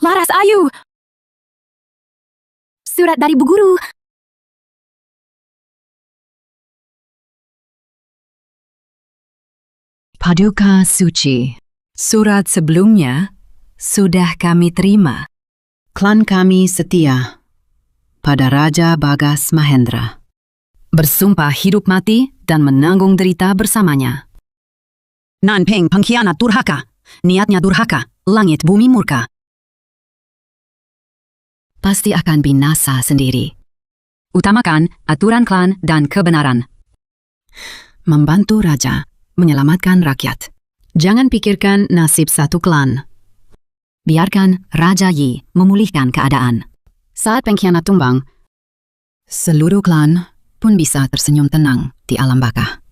Laras Ayu! Surat dari Bu Guru. Paduka Suci. Surat sebelumnya sudah kami terima. Klan kami setia pada Raja Bagas Mahendra. Bersumpah hidup mati dan menanggung derita bersamanya. Nanpeng pengkhianat durhaka, niatnya durhaka, langit bumi murka. Pasti akan binasa sendiri. Utamakan aturan klan dan kebenaran. Membantu raja, menyelamatkan rakyat. Jangan pikirkan nasib satu klan. Biarkan Raja Yi memulihkan keadaan. Saat pengkhianat tumbang, seluruh klan pun bisa tersenyum tenang di alam baka.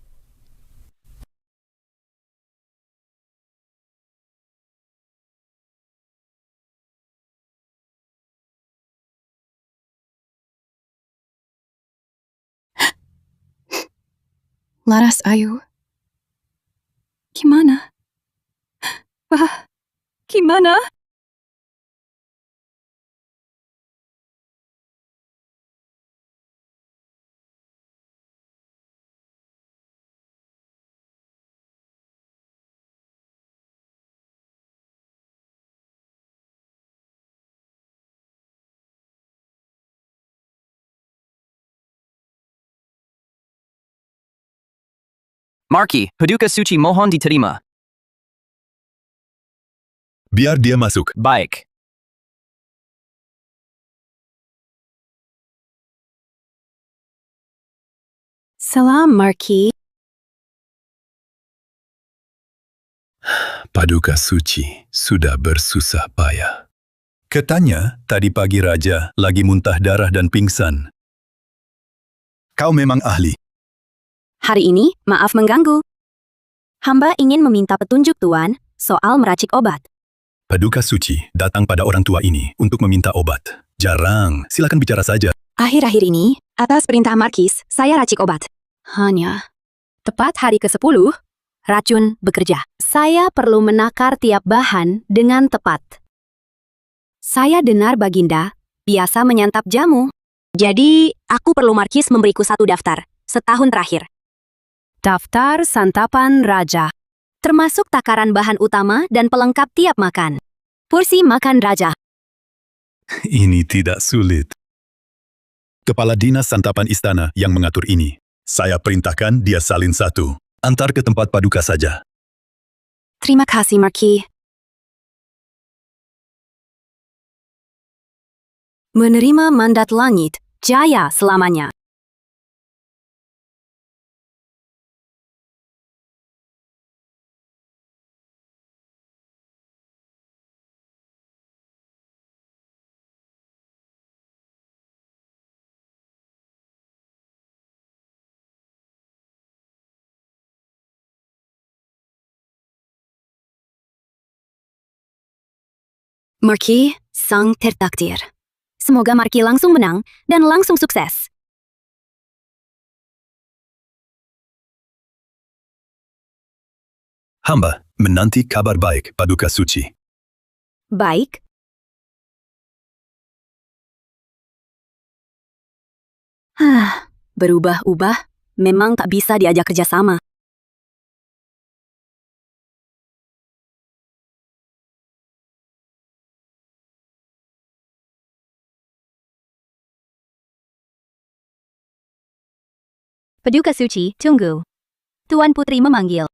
Laras Ayu. Gimana? Wah, gimana? Marki, Paduka Suci mohon diterima. Biar dia masuk. Baik. Salam, Marki. Paduka Suci sudah bersusah payah. Katanya, tadi pagi Raja lagi muntah darah dan pingsan. Kau memang ahli. Hari ini, maaf mengganggu. Hamba ingin meminta petunjuk Tuan soal meracik obat. Paduka Suci datang pada orang tua ini untuk meminta obat. Jarang, silakan bicara saja. Akhir-akhir ini, atas perintah Markis, saya racik obat. Hanya, tepat hari ke-10, racun bekerja. Saya perlu menakar tiap bahan dengan tepat. Saya dengar Baginda biasa menyantap jamu. Jadi, aku perlu Markis memberiku satu daftar, setahun terakhir. Daftar santapan raja. Termasuk takaran bahan utama dan pelengkap tiap makan. Porsi makan raja. Ini tidak sulit. Kepala Dinas Santapan Istana yang mengatur ini. Saya perintahkan dia salin satu. Antar ke tempat Paduka saja. Terima kasih, Marki. Menerima mandat langit, jaya selamanya. Marki, sang tertakdir. Semoga Marki langsung menang dan langsung sukses. Hamba menanti kabar baik Paduka Suci. Baik. Berubah-ubah memang tak bisa diajak kerjasama. Paduka Suci, tunggu. Tuan Putri memanggil.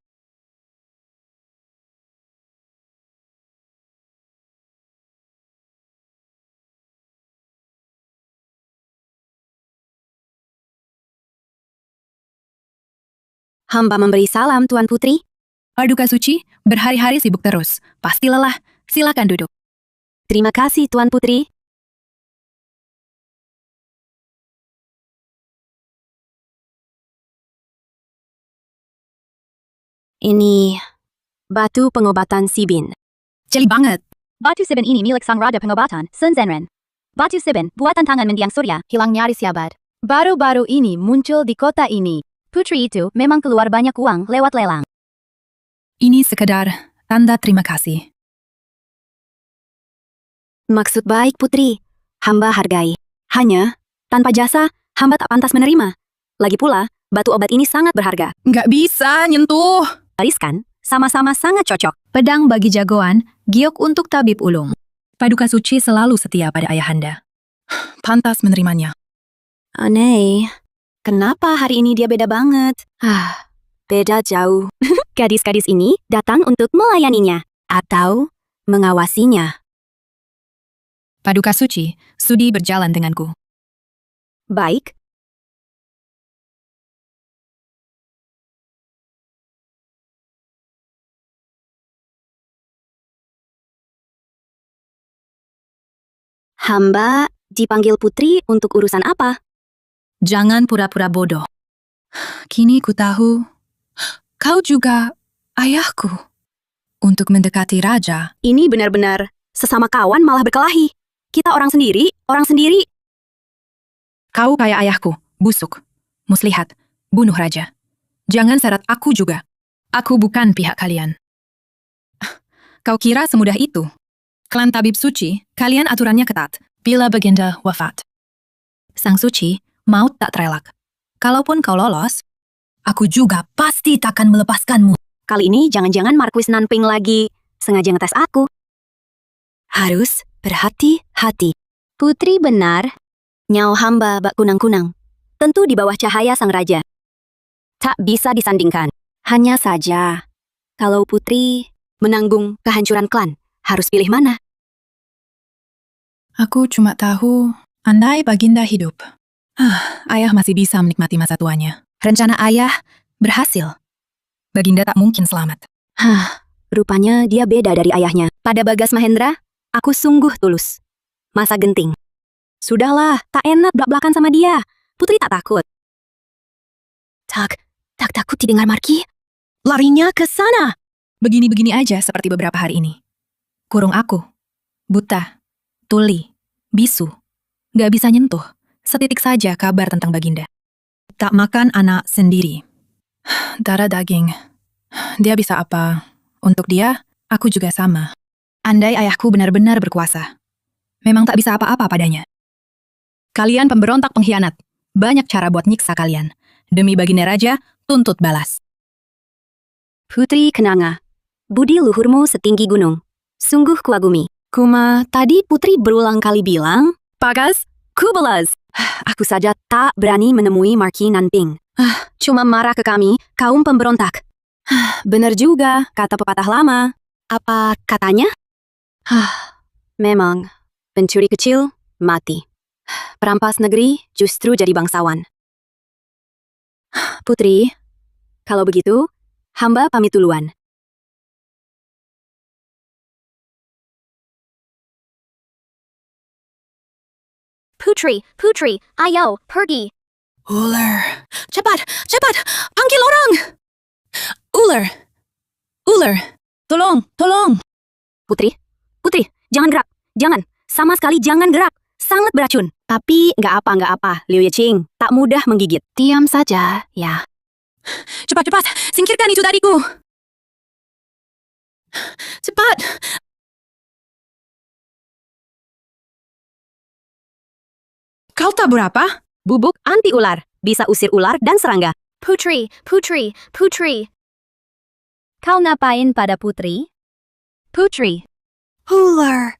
Hamba memberi salam, Tuan Putri. Paduka Suci, berhari-hari sibuk terus. Pasti lelah. Silakan duduk. Terima kasih, Tuan Putri. Ini batu pengobatan Sibin. Jeli banget. Batu Sibin ini milik sang raja pengobatan, Sun Zenren. Batu Sibin, buatan tangan mendiang surya, hilang nyaris abad. Baru-baru ini muncul di kota ini. Putri itu memang keluar banyak uang lewat lelang. Ini sekedar tanda terima kasih. Maksud baik, Putri. Hamba hargai. Hanya, tanpa jasa, hamba tak pantas menerima. Lagi pula, batu obat ini sangat berharga. Nggak bisa nyentuh. Riskan, sama-sama sangat cocok. Pedang bagi jagoan, giok untuk tabib ulung. Paduka Suci selalu setia pada ayahanda. Pantas menerimanya. Aneh, kenapa hari ini dia beda banget? Beda jauh. Gadis-gadis ini datang untuk melayaninya atau mengawasinya. Paduka Suci, sudi berjalan denganku. Baik. Hamba dipanggil Putri untuk urusan apa? Jangan pura-pura bodoh. Kini ku tahu, kau juga ayahku. Untuk mendekati raja, Ini benar-benar sesama kawan malah berkelahi. Kita orang sendiri, orang sendiri. kau kayak ayahku, busuk, muslihat, bunuh raja. Jangan syarat aku juga. Aku bukan pihak kalian. Kau kira semudah itu? Klan Tabib Suci, kalian aturannya ketat. Bila Baginda wafat. Sang Suci, maut tak terelak. Kalaupun kau lolos, aku juga pasti takkan melepaskanmu. Kali ini jangan-jangan Marquis Nanping lagi sengaja ngetes aku. Harus berhati-hati. Putri benar. Nyau hamba bak kunang-kunang. Tentu di bawah cahaya sang raja. Tak bisa disandingkan. Hanya saja, kalau Putri menanggung kehancuran klan, harus pilih mana? Aku cuma tahu, andai Baginda hidup. Ayah masih bisa menikmati masa tuanya. Rencana ayah berhasil. Baginda tak mungkin selamat. Rupanya dia beda dari ayahnya. Pada Bagas Mahendra, aku sungguh tulus. Masa genting. Sudahlah, tak enak belak-belakan sama dia. Putri tak takut. Tak takut didengar Marki. Larinya ke sana. Begini-begini aja seperti beberapa hari ini. Kurung aku. Buta. Tuli. Bisu. Gak bisa nyentuh. Setitik saja kabar tentang Baginda. Tak makan anak sendiri. Darah daging. Dia bisa apa? Untuk dia, aku juga sama. Andai ayahku benar-benar berkuasa. Memang tak bisa apa-apa padanya. Kalian pemberontak pengkhianat. Banyak cara buat nyiksa kalian. Demi Baginda Raja, tuntut balas. Putri Kenanga, budi luhurmu setinggi gunung. Sungguh kuagumi. Kuma, tadi Putri berulang kali bilang, Bagas, Kubelas. Aku saja tak berani menemui Marki Nanping. Cuma marah ke kami, kaum pemberontak. Benar juga, kata pepatah lama. Apa katanya? Memang, pencuri kecil, mati. Perampas negeri justru jadi bangsawan. Putri, kalau begitu, hamba pamit duluan. Putri, ayo, pergi. Ular, cepat, panggil orang! Ular, tolong! Putri, jangan gerak. Jangan, sama sekali jangan gerak. Sangat beracun. Tapi nggak apa, Liu Yeching. Tak mudah menggigit. Diam saja, ya. Cepat, singkirkan itu dariku! Cepat! Kau tahu berapa? Bubuk anti ular. Bisa usir ular dan serangga. Putri. Kau ngapain pada Putri? Putri. Ular.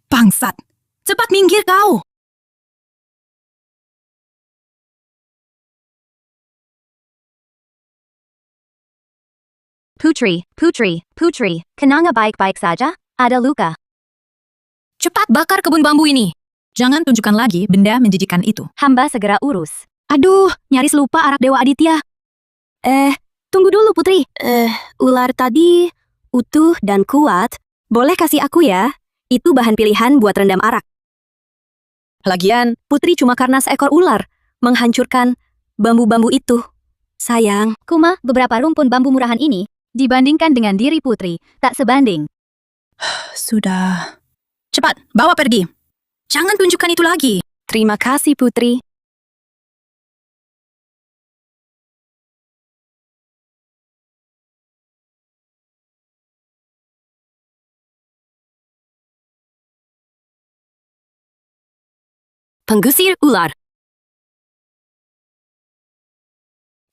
Bangsat! Cepat minggir kau! Putri. Kenanga baik-baik saja? Ada luka. Cepat bakar kebun bambu ini! Jangan tunjukkan lagi benda menjijikan itu. Hamba segera urus. Aduh, nyaris lupa arak Dewa Aditya. Tunggu dulu Putri. Ular tadi utuh dan kuat. Boleh kasih aku ya? Itu bahan pilihan buat rendam arak. Lagian, Putri cuma karena seekor ular menghancurkan bambu-bambu itu. Sayang. Kuma, beberapa rumpun bambu murahan ini, dibandingkan dengan diri Putri, tak sebanding. Sudah. Cepat, bawa pergi. Jangan tunjukkan itu lagi. Terima kasih Putri. Penggusir ular.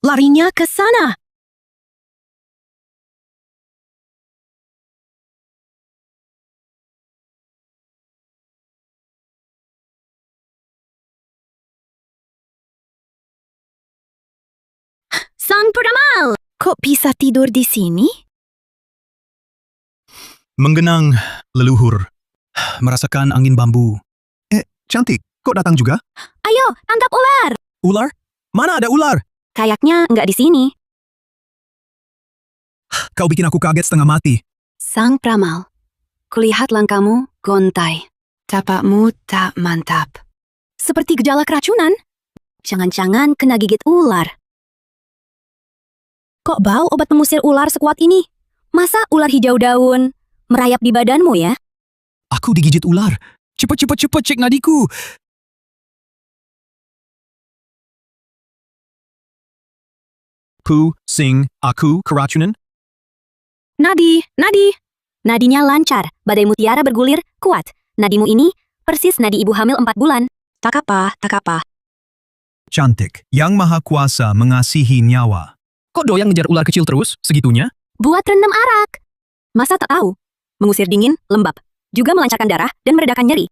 Larinya ke sana. Sang peramal, kok bisa tidur di sini? Menggenang leluhur. Merasakan angin bambu. Cantik. Kok datang juga? Ayo, tangkap ular. Ular? Mana ada ular? Kayaknya nggak di sini. Kau bikin aku kaget setengah mati. Sang peramal, kulihat langkahmu gontai. Tapakmu tak mantap. Seperti gejala keracunan. Jangan-jangan kena gigit ular. Kok bau obat pengusir ular sekuat ini? Masa ular hijau daun merayap di badanmu ya? Aku digigit ular. Cepet, cek nadiku. Pusing aku keracunan? Nadi. Nadinya lancar, badai mutiara bergulir, kuat. Nadimu ini persis nadi ibu hamil 4 bulan. Tak apa. Cantik. Yang Maha Kuasa mengasihi nyawa. Kok doyan ngejar ular kecil terus? Segitunya? Buat rendam arak. Masa tak tahu? Mengusir dingin, lembab. Juga melancarkan darah dan meredakan nyeri.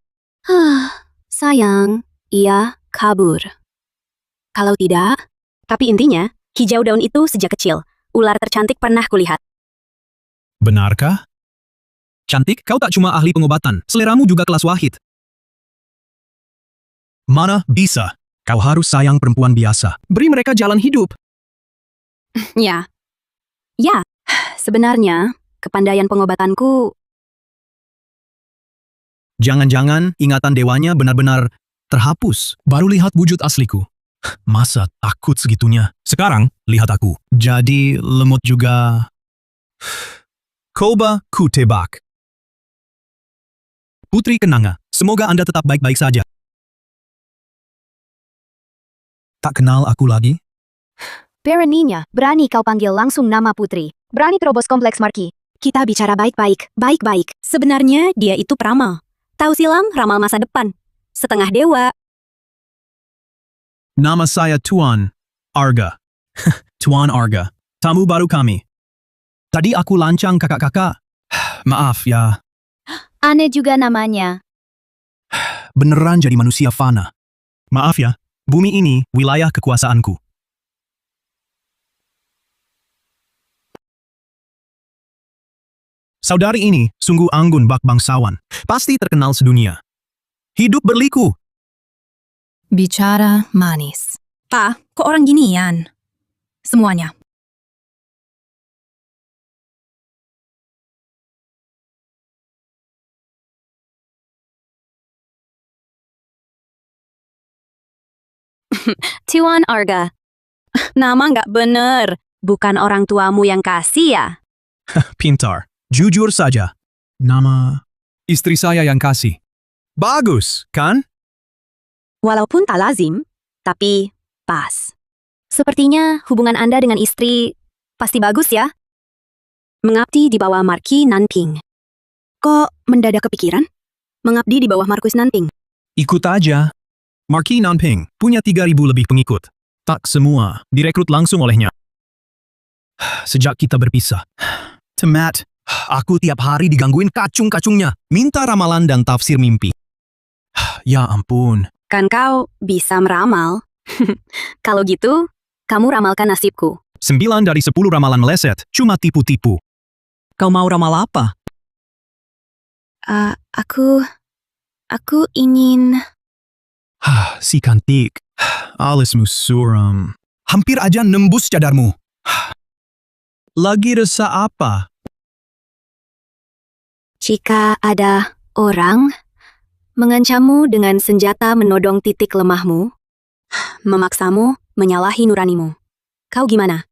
Sayang, ia kabur. Kalau tidak, tapi intinya, hijau daun itu sejak kecil. Ular tercantik pernah kulihat. Benarkah? Cantik, kau tak cuma ahli pengobatan, seleramu juga kelas wahid. Mana bisa? Kau harus sayang perempuan biasa. Beri mereka jalan hidup. Ya, sebenarnya kepandaian pengobatanku. Jangan-jangan ingatan dewanya benar-benar terhapus. Baru lihat wujud asliku. Masa takut segitunya? Sekarang, lihat aku. Jadi lemut juga. Coba ku tebak. Putri Kenanga, semoga Anda tetap baik-baik saja. Tak kenal aku lagi? Beraninya, berani kau panggil langsung nama putri. Berani terobos kompleks Marki. Kita bicara baik-baik. Sebenarnya dia itu peramal. Tahu silang, ramal masa depan. Setengah dewa. Nama saya Tuan Arga. Tuan Arga, tamu baru kami. Tadi aku lancang kakak-kakak. Maaf ya, Aneh juga namanya. beneran jadi manusia fana. Maaf ya, bumi ini wilayah kekuasaanku. Saudari ini sungguh anggun bak bangsawan. Pasti terkenal sedunia. Hidup berliku. Bicara manis. Pa, kok orang ginian? Semuanya. Tuan Arga. Nama nggak bener. Bukan orang tuamu yang kasih ya? Pintar. Jujur saja. Nama istri saya yang kasih. Bagus, kan? Walaupun tak lazim, tapi pas. Sepertinya hubungan Anda dengan istri pasti bagus ya? Mengabdi di bawah Marki Nanping. Kok mendadak kepikiran? Mengabdi di bawah Markus Nanping. Ikut aja. Marki Nanping punya 3.000 lebih pengikut. Tak semua direkrut langsung olehnya. Sejak kita berpisah. Temat, aku tiap hari digangguin kacung-kacungnya. Minta ramalan dan tafsir mimpi. Ya ampun. Kan kau bisa meramal. Kalau gitu, kamu ramalkan nasibku. 9 dari 10 ramalan meleset, cuma tipu-tipu. Kau mau ramal apa? Aku ingin... Si cantik. Alismu suram. Hampir aja nembus cadarmu. Lagi resah apa? Jika ada orang mengancammu dengan senjata menodong titik lemahmu, memaksamu menyalahi nuranimu, kau gimana?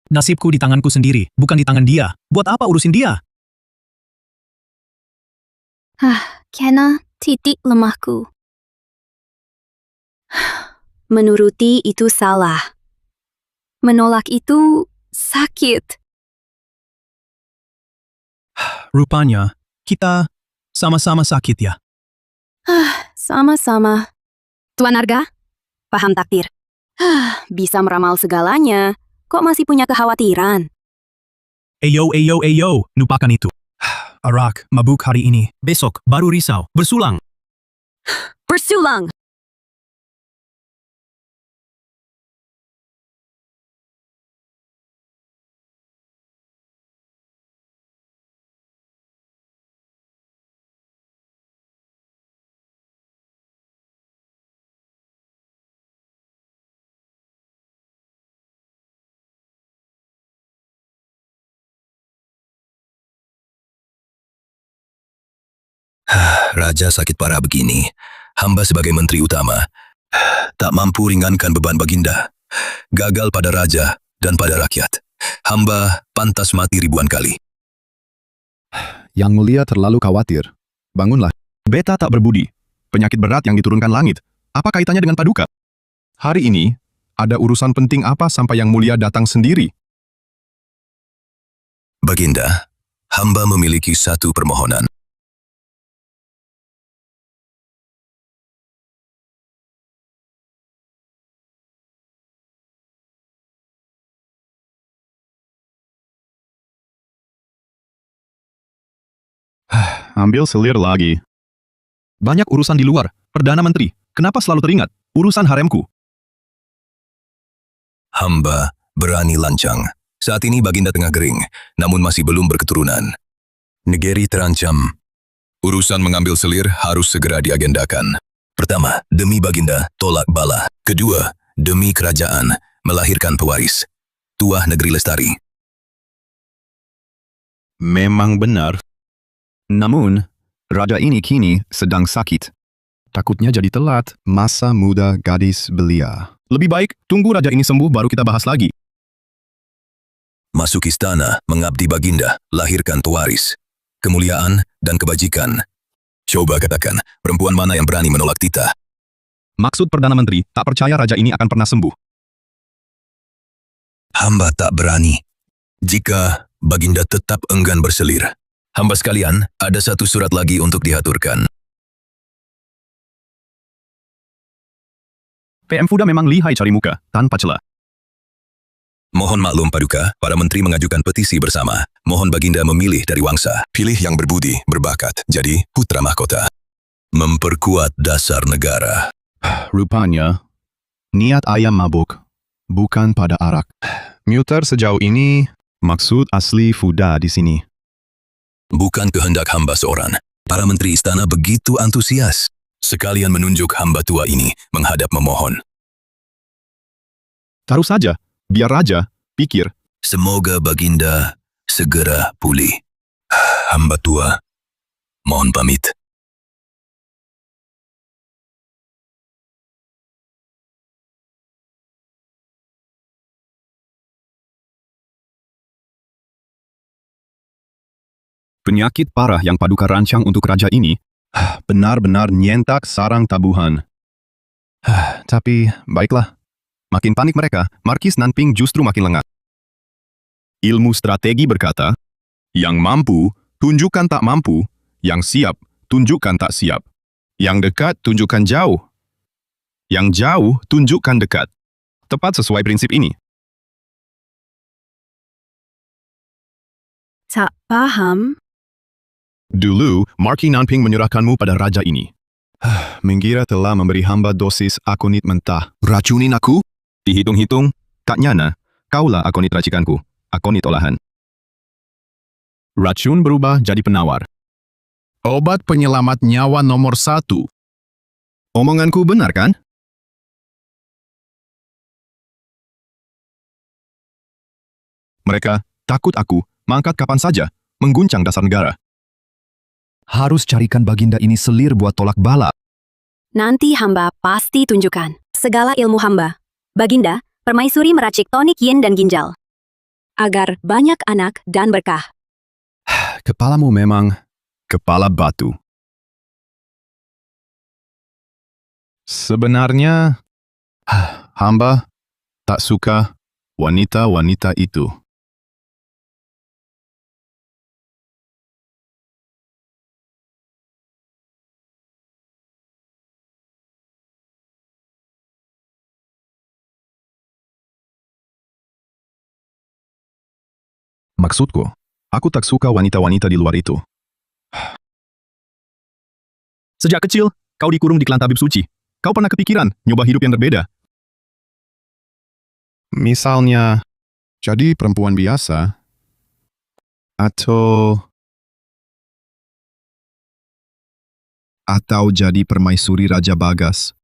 Nasibku di tanganku sendiri, bukan di tangan dia. Buat apa urusin dia? Kena titik lemahku. Menuruti itu salah. Menolak itu sakit. Rupanya, kita sama-sama sakit ya. Sama-sama. Tuan Arga, paham takdir. Bisa meramal segalanya. Kok masih punya kekhawatiran? Eyo, lupakan itu. Arak, mabuk hari ini. Besok, baru risau. Bersulang. Bersulang! Raja sakit parah begini. Hamba sebagai menteri utama tak mampu ringankan beban Baginda. Gagal pada raja dan pada rakyat. Hamba pantas mati ribuan kali. Yang Mulia terlalu khawatir. Bangunlah. Beta tak berbudi. Penyakit berat yang diturunkan langit. Apa kaitannya dengan Paduka? Hari ini, ada urusan penting apa sampai Yang Mulia datang sendiri? Baginda, hamba memiliki satu permohonan. Ambil selir lagi. Banyak urusan di luar. Perdana Menteri, kenapa selalu teringat? Urusan haremku. Hamba berani lancang. Saat ini Baginda tengah gering, namun masih belum berketurunan. Negeri terancam. Urusan mengambil selir harus segera diagendakan. Pertama, demi Baginda, tolak bala. Kedua, demi kerajaan, melahirkan pewaris. Tuah negeri lestari. Memang benar. Namun, raja ini kini sedang sakit. Takutnya jadi telat. Masa muda gadis belia. Lebih baik tunggu raja ini sembuh baru kita bahas lagi. Masuk istana, mengabdi Baginda, lahirkan pewaris. Kemuliaan dan kebajikan. Coba katakan, perempuan mana yang berani menolak titah? Maksud Perdana Menteri, tak percaya raja ini akan pernah sembuh. Hamba tak berani. Jika Baginda tetap enggan berselir. Hamba sekalian, ada satu surat lagi untuk diaturkan. PM Fuda memang lihai cari muka, tanpa celah. Mohon maklum Paduka, para menteri mengajukan petisi bersama. Mohon Baginda memilih dari wangsa. Pilih yang berbudi, berbakat, jadi putra mahkota. Memperkuat dasar negara. Rupanya, niat ayam mabuk, bukan pada arak. Muter sejauh ini, maksud asli Fuda di sini. Bukan kehendak hamba seorang. Para menteri istana begitu antusias. Sekalian menunjuk hamba tua ini menghadap memohon. Taruh saja, biar raja pikir. Semoga Baginda segera pulih. Hamba tua, mohon pamit. Penyakit parah yang Paduka rancang untuk raja ini benar-benar nyentak sarang tabuhan. Tapi, baiklah. Makin panik mereka, Markis Nanping justru makin lengah. Ilmu strategi berkata, yang mampu, tunjukkan tak mampu, yang siap, tunjukkan tak siap. Yang dekat, tunjukkan jauh. Yang jauh, tunjukkan dekat. Tepat sesuai prinsip ini. Tak paham? Dulu, Marquis Nanping menyerahkanmu pada raja ini. Mengira telah memberi hamba dosis akonit mentah. Racunin aku? Dihitung-hitung, tak nyana, kaulah akonit racikanku, akonit olahan. Racun berubah jadi penawar. Obat penyelamat nyawa nomor 1. Omonganku benar kan? Mereka takut aku mangkat kapan saja, mengguncang dasar negara. Harus carikan Baginda ini selir buat tolak bala. Nanti hamba pasti tunjukkan segala ilmu hamba. Baginda, permaisuri meracik tonik yin dan ginjal. Agar banyak anak dan berkah. Kepalamu memang kepala batu. Sebenarnya, hamba tak suka wanita-wanita itu. Maksudku, aku tak suka wanita-wanita di luar itu. Sejak kecil, kau dikurung di klan tabib suci. Kau pernah kepikiran nyoba hidup yang berbeda? Misalnya, jadi perempuan biasa, atau jadi permaisuri Raja Bagas.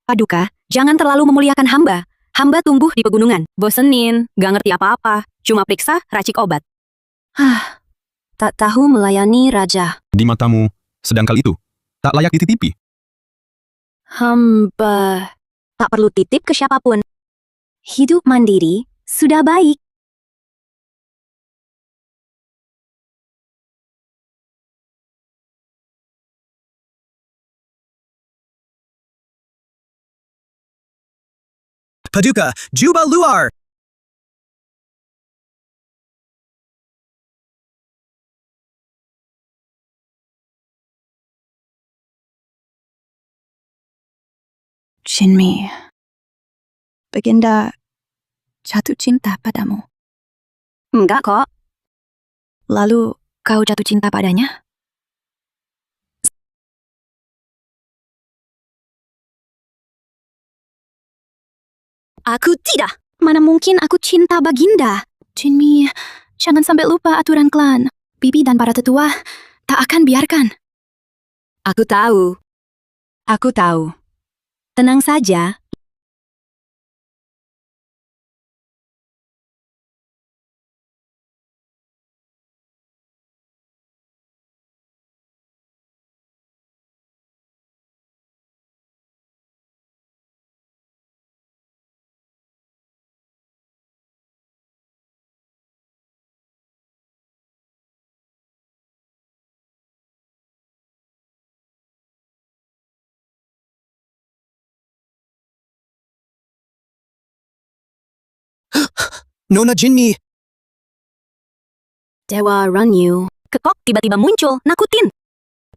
Paduka, jangan terlalu memuliakan hamba. Hamba tumbuh di pegunungan. Bosenin, gak ngerti apa-apa. Cuma periksa, racik obat. Tak tahu melayani raja. Di matamu, sedangkal itu, tak layak dititipi. Hamba tak perlu titip ke siapapun. Hidup mandiri sudah baik. Paduka, jubah luar! Jinmi, Baginda jatuh cinta padamu. Enggak kok. Lalu kau jatuh cinta padanya? Aku tidak. Mana mungkin aku cinta Baginda. Jinmi, jangan sampai lupa aturan klan. Bibi dan para tetua tak akan biarkan. Aku tahu. Aku tahu. Tenang saja. Nona Jinmi! Dewa Ranyu. Kekok tiba-tiba muncul, nakutin.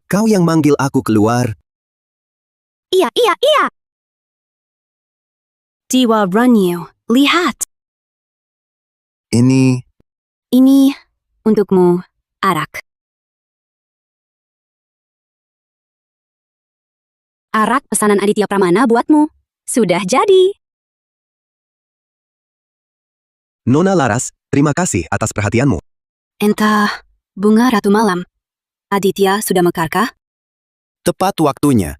Kau yang manggil aku keluar. Iya. Dewa Ranyu, lihat. Ini Ini untukmu, Arak. Arak pesanan Aditya Pramana buatmu. Sudah jadi. Nona Laras, terima kasih atas perhatianmu. Entah, bunga ratu malam. Aditya sudah mekarkah? Tepat waktunya.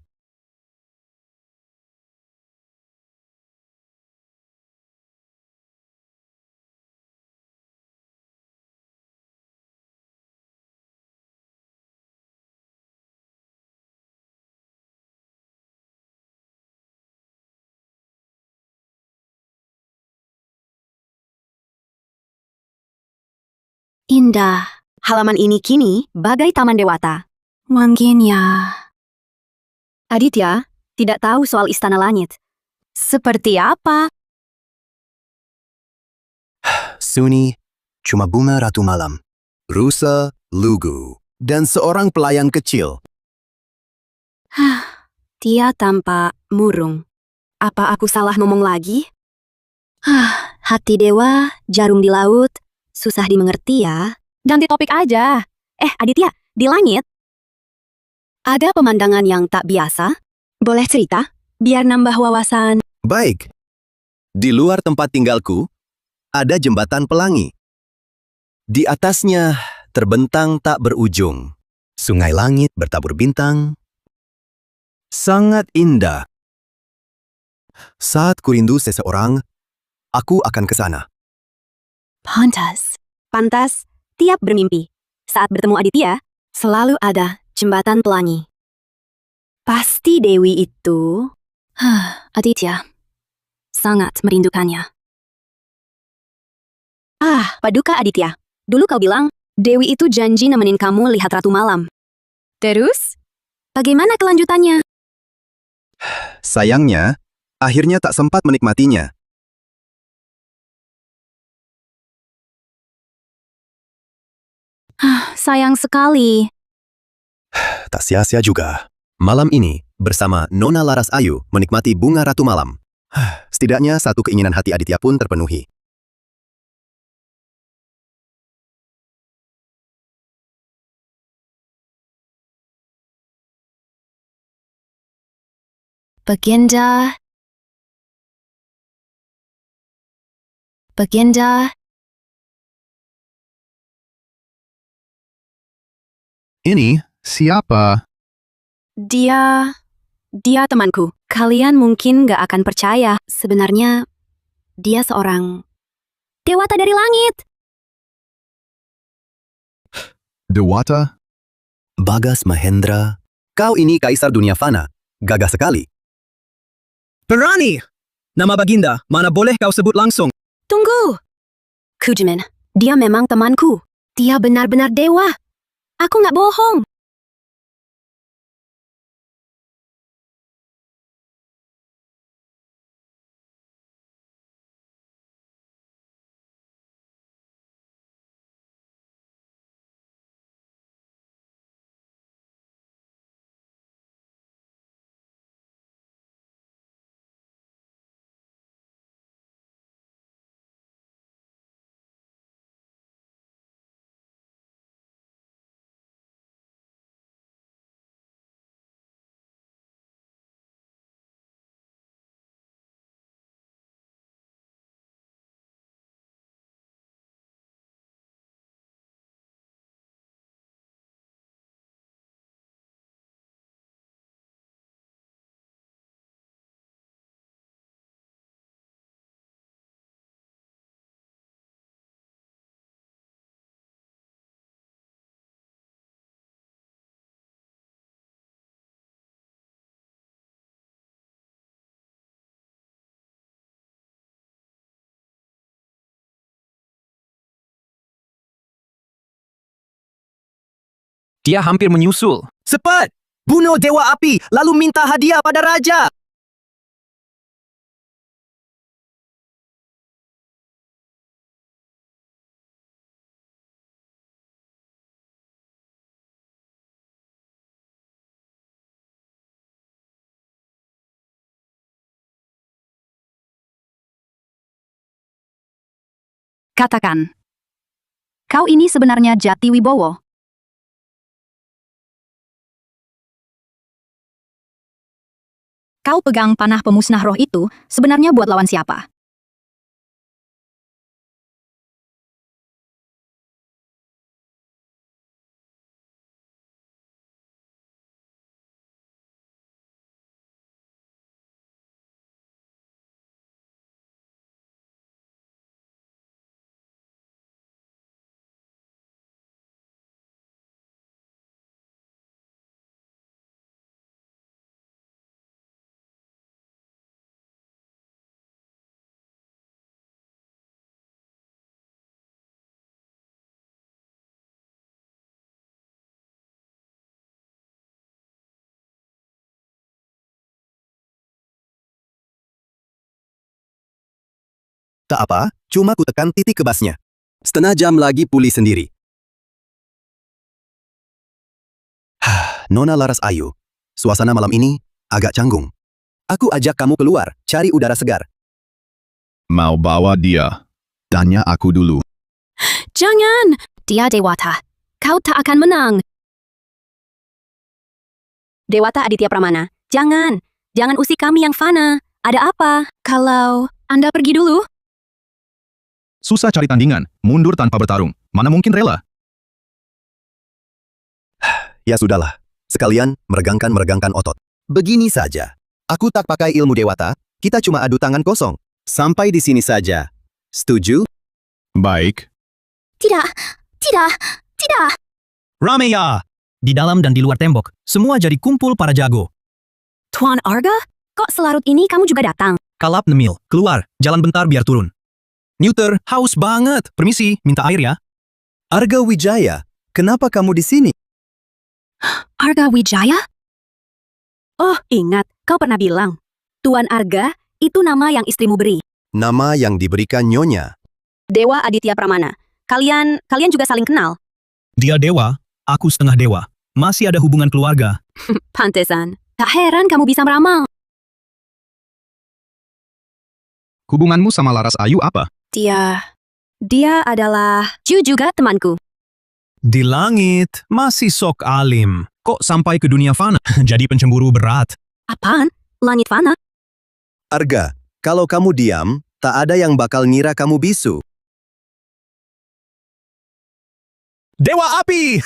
Indah. Halaman ini kini bagai taman dewata. Mungkin ya. Aditya tidak tahu soal istana langit. Seperti apa? Suni, cuma bunga ratu malam. Rusa, lugu, dan seorang pelayan kecil. Dia tampak murung. Apa aku salah ngomong lagi? Hati dewa, jarum di laut, susah dimengerti ya. Ganti topik aja. Aditya, di langit ada pemandangan yang tak biasa? Boleh cerita? Biar nambah wawasan. Baik. Di luar tempat tinggalku, ada jembatan pelangi. Di atasnya terbentang tak berujung. Sungai langit bertabur bintang. Sangat indah. Saat kurindu seseorang, aku akan ke sana. Pantas, tiap bermimpi. Saat bertemu Aditya, selalu ada jembatan pelangi. Pasti Dewi itu... Aditya, sangat merindukannya. Paduka Aditya. Dulu kau bilang, Dewi itu janji nemenin kamu lihat Ratu Malam. Terus? Bagaimana kelanjutannya? Sayangnya, akhirnya tak sempat menikmatinya. Sayang sekali. Tak sia-sia juga. Malam ini, bersama Nona Laras Ayu menikmati bunga Ratu Malam. Setidaknya satu keinginan hati Aditya pun terpenuhi. Baginda. Baginda. Ini siapa? Dia temanku. Kalian mungkin gak akan percaya. Sebenarnya, dia seorang dewata dari langit. Dewata? Bagas Mahendra, kau ini kaisar dunia fana. Gagah sekali. Berani! Nama Baginda, mana boleh kau sebut langsung? Tunggu! Kujaman, dia memang temanku. Dia benar-benar dewa. Aku gak bohong. Dia hampir menyusul. Cepat! Bunuh Dewa Api, lalu minta hadiah pada Raja! Katakan. Kau ini sebenarnya Jati Wibowo. Kau pegang panah pemusnah roh itu sebenarnya buat lawan siapa? Tak apa, cuma ku tekan titik kebasnya. Setengah jam lagi pulih sendiri. Nona Laras Ayu, suasana malam ini agak canggung. Aku ajak kamu keluar, cari udara segar. Mau bawa dia? Tanya aku dulu. Jangan! Dia dewata. Kau tak akan menang. Dewata Aditya Pramana, jangan. Jangan usik kami yang fana. Ada apa? Kalau Anda pergi dulu? Susah cari tandingan, mundur tanpa bertarung. Mana mungkin rela? Ya sudahlah, sekalian meregangkan otot. Begini saja. Aku tak pakai ilmu dewata, kita cuma adu tangan kosong. Sampai di sini saja. Setuju? Baik. Tidak. Rame ya! Di dalam dan di luar tembok, semua jadi kumpul para jago. Tuan Arga? Kok selarut ini kamu juga datang? Kalap Nemil, keluar, jalan bentar biar turun. Neuter, haus banget. Permisi, minta air ya. Arga Wijaya, kenapa kamu di sini? Arga Wijaya? Oh, ingat, kau pernah bilang. Tuan Arga, itu nama yang istrimu beri. Nama yang diberikan Nyonya. Dewa Aditya Pramana. Kalian juga saling kenal. Dia dewa, aku setengah dewa. Masih ada hubungan keluarga. Pantesan. Tak heran kamu bisa meramal. Hubunganmu sama Laras Ayu apa? Dia adalah juga temanku. Di langit, masih sok alim. Kok sampai ke dunia fana? Jadi pencemburu berat. Apaan? Langit fana? Arga, kalau kamu diam, tak ada yang bakal ngira kamu bisu. Dewa api!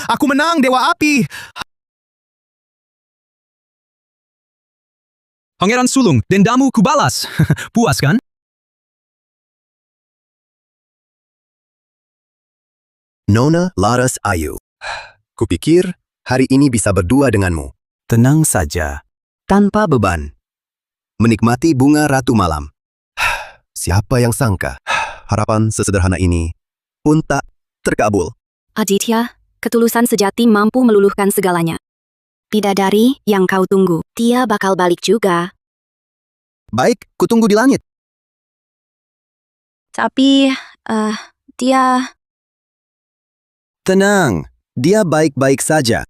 Aku menang, Dewa api! Pangeran Sulung, dendamu kubalas. Puas kan? Nona Laras Ayu. Kupikir hari ini bisa berdua denganmu. Tenang saja, tanpa beban. Menikmati bunga ratu malam. Siapa yang sangka harapan sesederhana ini pun tak terkabul. Aditya, ketulusan sejati mampu meluluhkan segalanya. Bidadari yang kau tunggu, dia bakal balik juga. Baik, kutunggu di langit. Tapi, dia... Tenang, dia baik-baik saja.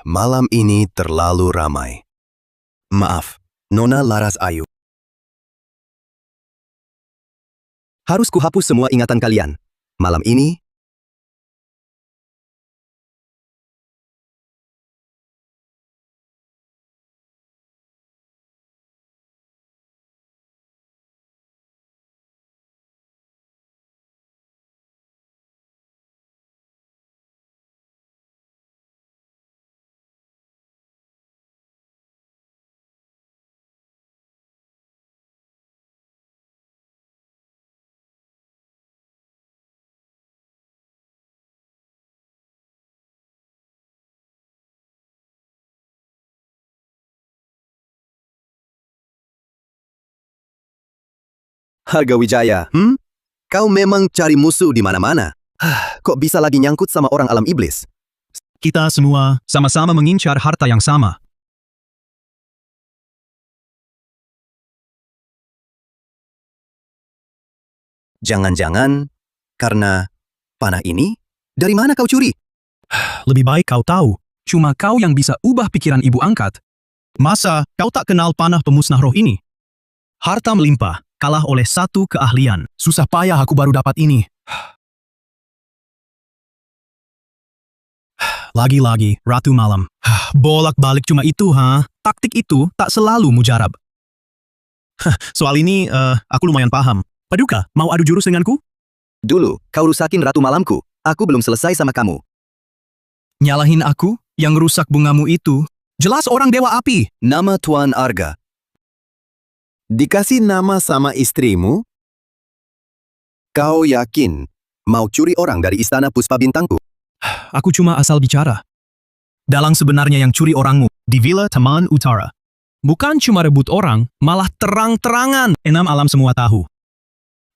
Malam ini terlalu ramai. Maaf, Nona Laras Ayu. Harus kuhapus semua ingatan kalian. Malam ini, Harga Wijaya, Kau memang cari musuh di mana-mana. Kok bisa lagi nyangkut sama orang alam iblis? Kita semua sama-sama mengincar harta yang sama. Jangan-jangan karena panah ini? Dari mana kau curi? Lebih baik kau tahu, cuma kau yang bisa ubah pikiran ibu angkat. Masa kau tak kenal panah pemusnah roh ini? Harta melimpah, kalah oleh satu keahlian. Susah payah aku baru dapat ini. Lagi-lagi, Ratu Malam. Bolak-balik cuma itu, ha? Taktik itu tak selalu mujarab. Soal ini, aku lumayan paham. Paduka, mau adu jurus denganku? Dulu, kau rusakin Ratu Malamku. Aku belum selesai sama kamu. Nyalahin aku? Yang rusak bungamu itu? Jelas orang dewa api. Nama Tuan Arga. Dikasih nama sama istrimu? Kau yakin mau curi orang dari istana Puspa Bintangku? Aku cuma asal bicara. Dalang sebenarnya yang curi orangmu di Villa Taman Utara. Bukan cuma rebut orang, malah terang-terangan. 6 alam semua tahu.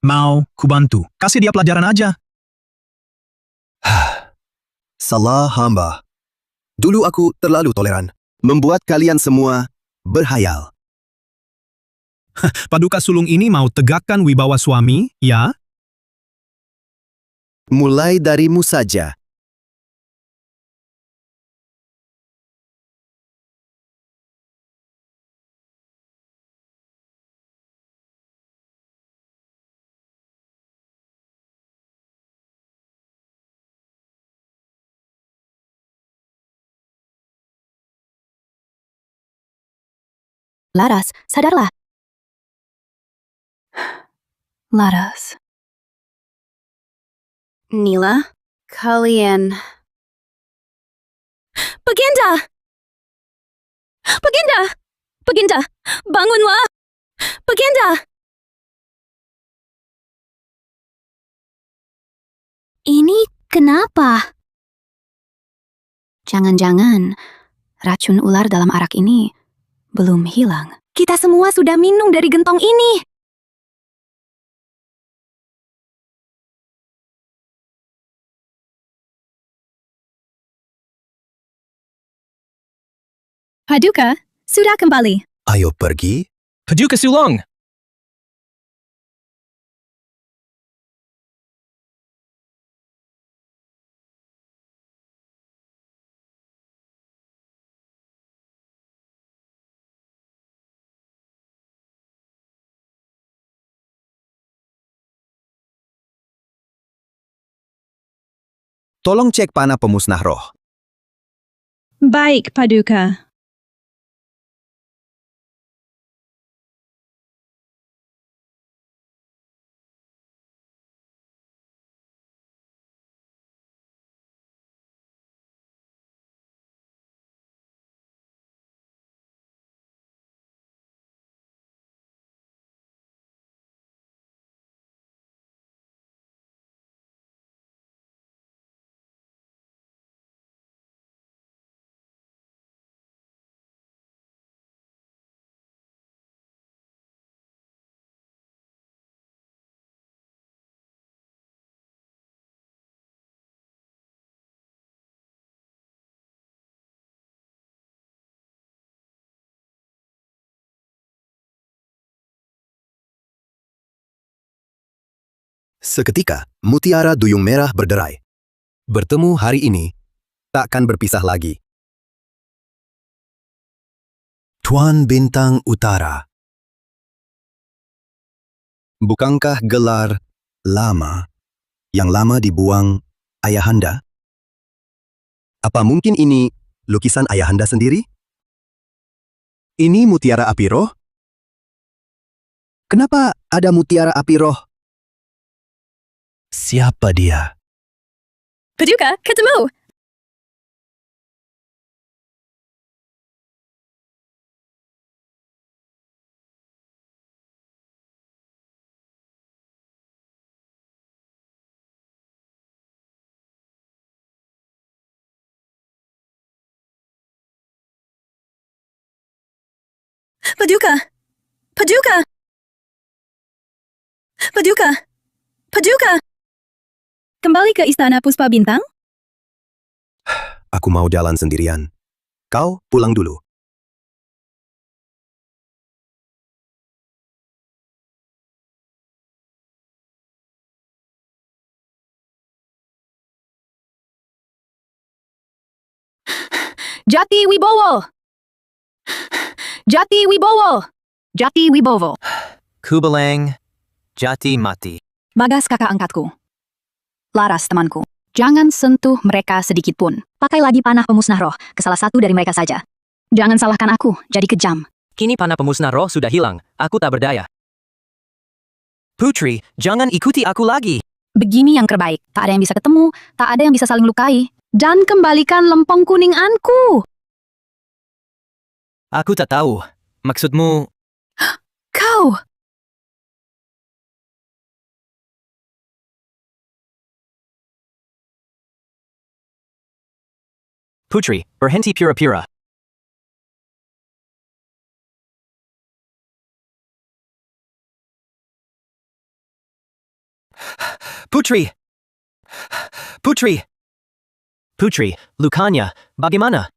Mau kubantu. Kasih dia pelajaran aja. Salah hamba. Dulu aku terlalu toleran. Membuat kalian semua berhayal. Paduka sulung ini mau tegakkan wibawa suami, ya? Mulai darimu saja. Laras, sadarlah. Laras. Nila, kalian... Baginda! Baginda! Baginda, bangunlah! Baginda! Ini kenapa? Jangan-jangan racun ular dalam arak ini belum hilang. Kita semua sudah minum dari gentong ini. Paduka, sudah kembali. Ayo pergi. Paduka Sulong, Tolong cek panah pemusnah roh. Baik, Paduka. Seketika, mutiara duyung merah berderai. Bertemu hari ini, takkan berpisah lagi. Tuan Bintang Utara. Bukankah gelar lama yang lama dibuang ayahanda? Apa mungkin ini lukisan ayahanda sendiri? Ini mutiara api roh? Kenapa ada mutiara api roh? Siapa dia? Paduka, ketemu! Paduka! Paduka! Paduka! Paduka! Kembali ke Istana Puspa Bintang? Aku mau jalan sendirian. Kau pulang dulu. Jati Wibowo! Jati Wibowo! Jati Wibowo. Kubalang, Jati mati. Bagas kakak angkatku. Laras temanku. Jangan sentuh mereka sedikit pun. Pakai lagi panah pemusnah roh ke salah satu dari mereka saja. Jangan salahkan aku, jadi kejam. Kini panah pemusnah roh sudah hilang. Aku tak berdaya. Putri, jangan ikuti aku lagi. Begini yang terbaik. Tak ada yang bisa ketemu, tak ada yang bisa saling lukai. Dan kembalikan lempeng kuninganku. Aku tak tahu. Maksudmu, Kau! Putri, berhenti pura-pura. Putri! Putri! Putri, lukanya, bagaimana?